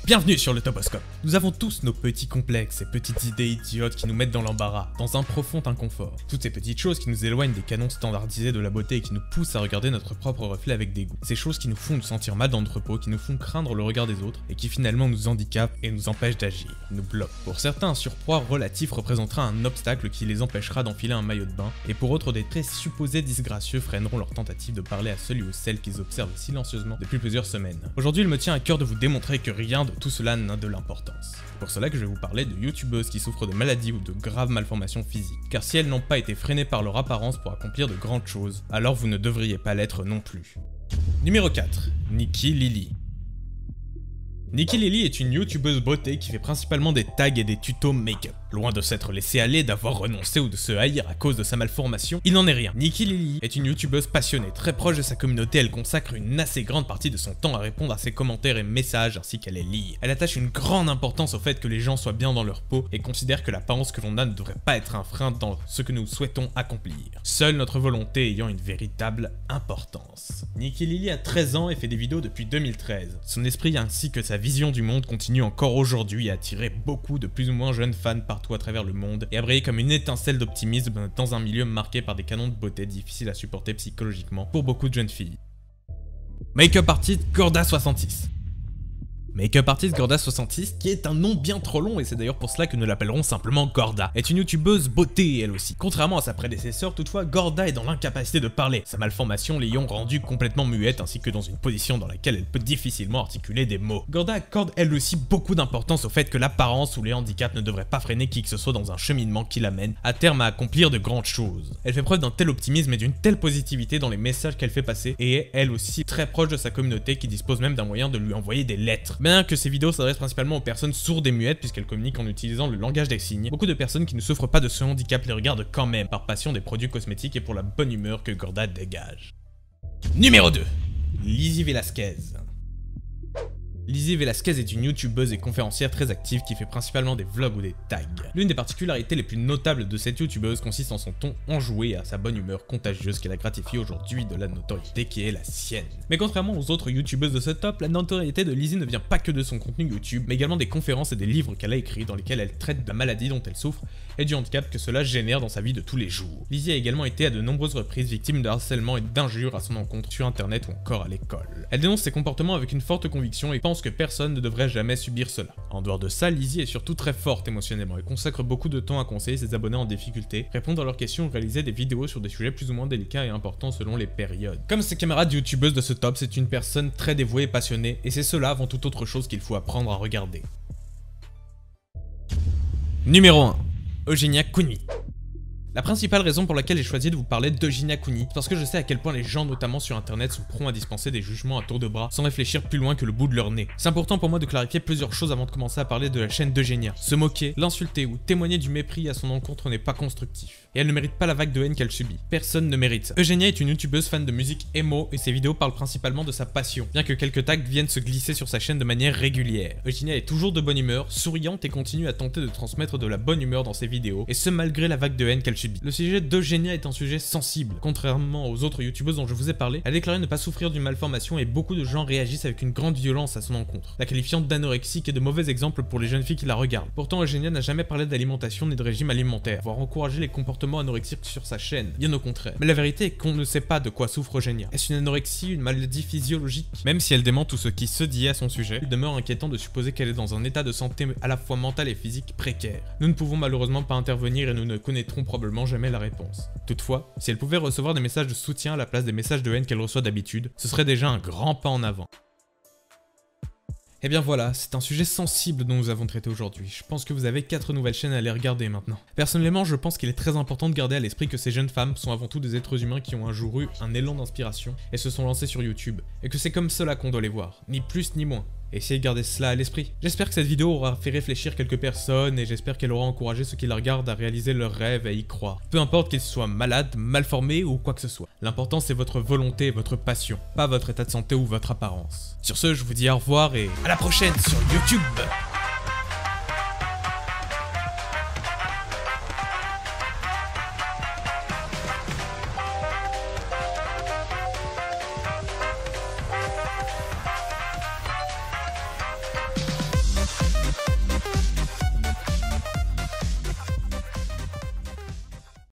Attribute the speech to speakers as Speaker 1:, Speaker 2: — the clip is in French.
Speaker 1: Bienvenue sur le Toposcope. Nous avons tous nos petits complexes et petites idées idiotes qui nous mettent dans l'embarras, dans un profond inconfort. Toutes ces petites choses qui nous éloignent des canons standardisés de la beauté et qui nous poussent à regarder notre propre reflet avec dégoût. Ces choses qui nous font nous sentir mal dans notre peau, qui nous font craindre le regard des autres et qui finalement nous handicapent et nous empêchent d'agir, nous bloquent. Pour certains, un surpoids relatif représentera un obstacle qui les empêchera d'enfiler un maillot de bain, et pour autres, des traits supposés disgracieux freineront leur tentative de parler à celui ou celle qu'ils observent silencieusement depuis plusieurs semaines. Aujourd'hui, il me tient à cœur de vous démontrer que rien de tout cela n'a de l'importance. C'est pour cela que je vais vous parler de youtubeuses qui souffrent de maladies ou de graves malformations physiques. Car si elles n'ont pas été freinées par leur apparence pour accomplir de grandes choses, alors vous ne devriez pas l'être non plus. Numéro 4. Nikki Lily. Nikki Lily est une youtubeuse beauté qui fait principalement des tags et des tutos make-up. Loin de s'être laissé aller, d'avoir renoncé ou de se haïr à cause de sa malformation, il n'en est rien. Nikki Lily est une youtubeuse passionnée, très proche de sa communauté, elle consacre une assez grande partie de son temps à répondre à ses commentaires et messages ainsi qu'à les lire. Elle attache une grande importance au fait que les gens soient bien dans leur peau et considère que l'apparence que l'on a ne devrait pas être un frein dans ce que nous souhaitons accomplir. Seule notre volonté ayant une véritable importance. Nikki Lily a 13 ans et fait des vidéos depuis 2013. Son esprit ainsi que sa vision du monde continue encore aujourd'hui à attirer beaucoup de plus ou moins jeunes fans partout à travers le monde et à briller comme une étincelle d'optimisme dans un milieu marqué par des canons de beauté difficiles à supporter psychologiquement pour beaucoup de jeunes filles. Make-up artist Gorda66. Make-up artist Gorda66, qui est un nom bien trop long et c'est d'ailleurs pour cela que nous l'appellerons simplement Gorda, est une youtubeuse beauté elle aussi. Contrairement à sa prédécesseur, toutefois, Gorda est dans l'incapacité de parler, sa malformation l'ayant rendue complètement muette ainsi que dans une position dans laquelle elle peut difficilement articuler des mots. Gorda accorde elle aussi beaucoup d'importance au fait que l'apparence ou les handicaps ne devraient pas freiner qui que ce soit dans un cheminement qui l'amène à terme à accomplir de grandes choses. Elle fait preuve d'un tel optimisme et d'une telle positivité dans les messages qu'elle fait passer et est elle aussi très proche de sa communauté qui dispose même d'un moyen de lui envoyer des lettres. Bien que ces vidéos s'adressent principalement aux personnes sourdes et muettes puisqu'elles communiquent en utilisant le langage des signes, beaucoup de personnes qui ne souffrent pas de ce handicap les regardent quand même par passion des produits cosmétiques et pour la bonne humeur que Gorda dégage. Numéro 2. Lizzy Velasquez. Lizzy Velasquez est une youtubeuse et conférencière très active qui fait principalement des vlogs ou des tags. L'une des particularités les plus notables de cette youtubeuse consiste en son ton enjoué et à sa bonne humeur contagieuse qui la gratifie aujourd'hui de la notoriété qui est la sienne. Mais contrairement aux autres youtubeuses de ce top, la notoriété de Lizzy ne vient pas que de son contenu YouTube, mais également des conférences et des livres qu'elle a écrits dans lesquels elle traite de la maladie dont elle souffre et du handicap que cela génère dans sa vie de tous les jours. Lizzy a également été à de nombreuses reprises victime de harcèlement et d'injures à son encontre sur internet ou encore à l'école. Elle dénonce ses comportements avec une forte conviction et pense que personne ne devrait jamais subir cela. En dehors de ça, Lizzy est surtout très forte émotionnellement et consacre beaucoup de temps à conseiller ses abonnés en difficulté, répondre à leurs questions ou réaliser des vidéos sur des sujets plus ou moins délicats et importants selon les périodes. Comme ses camarades youtubeuses de ce top, c'est une personne très dévouée et passionnée, et c'est cela avant toute autre chose qu'il faut apprendre à regarder. Numéro 1. Eugenia Cooney. La principale raison pour laquelle j'ai choisi de vous parler d'Eugenia Cooney, c'est parce que je sais à quel point les gens, notamment sur internet, sont prompts à dispenser des jugements à tour de bras sans réfléchir plus loin que le bout de leur nez. C'est important pour moi de clarifier plusieurs choses avant de commencer à parler de la chaîne d'Eugenia. Se moquer, l'insulter ou témoigner du mépris à son encontre n'est pas constructif. Et elle ne mérite pas la vague de haine qu'elle subit. Personne ne mérite ça. Eugenia est une youtubeuse fan de musique emo et ses vidéos parlent principalement de sa passion, bien que quelques tags viennent se glisser sur sa chaîne de manière régulière. Eugenia est toujours de bonne humeur, souriante et continue à tenter de transmettre de la bonne humeur dans ses vidéos, et ce malgré la vague de haine qu'elle subit. Le sujet d'Eugenia est un sujet sensible. Contrairement aux autres youtubeuses dont je vous ai parlé, elle a déclaré ne pas souffrir d'une malformation et beaucoup de gens réagissent avec une grande violence à son encontre, la qualifiant d'anorexique et de mauvais exemple pour les jeunes filles qui la regardent. Pourtant, Eugenia n'a jamais parlé d'alimentation ni de régime alimentaire, voire encouragé les comportements anorexiques sur sa chaîne, bien au contraire. Mais la vérité est qu'on ne sait pas de quoi souffre Eugenia. Est-ce une anorexie, une maladie physiologique? Même si elle dément tout ce qui se dit à son sujet, il demeure inquiétant de supposer qu'elle est dans un état de santé à la fois mental et physique précaire. Nous ne pouvons malheureusement pas intervenir et nous ne connaîtrons probablement jamais la réponse. Toutefois, si elle pouvait recevoir des messages de soutien à la place des messages de haine qu'elle reçoit d'habitude, ce serait déjà un grand pas en avant. Et bien voilà, c'est un sujet sensible dont nous avons traité aujourd'hui. Je pense que vous avez 4 nouvelles chaînes à aller regarder maintenant. Personnellement, je pense qu'il est très important de garder à l'esprit que ces jeunes femmes sont avant tout des êtres humains qui ont un jour eu un élan d'inspiration et se sont lancés sur YouTube. Et que c'est comme cela qu'on doit les voir, ni plus ni moins. Essayez de garder cela à l'esprit. J'espère que cette vidéo aura fait réfléchir quelques personnes et j'espère qu'elle aura encouragé ceux qui la regardent à réaliser leurs rêves et à y croire. Peu importe qu'ils soient malades, mal formés ou quoi que ce soit. L'important c'est votre volonté et votre passion, pas votre état de santé ou votre apparence. Sur ce, je vous dis au revoir et à la prochaine sur YouTube.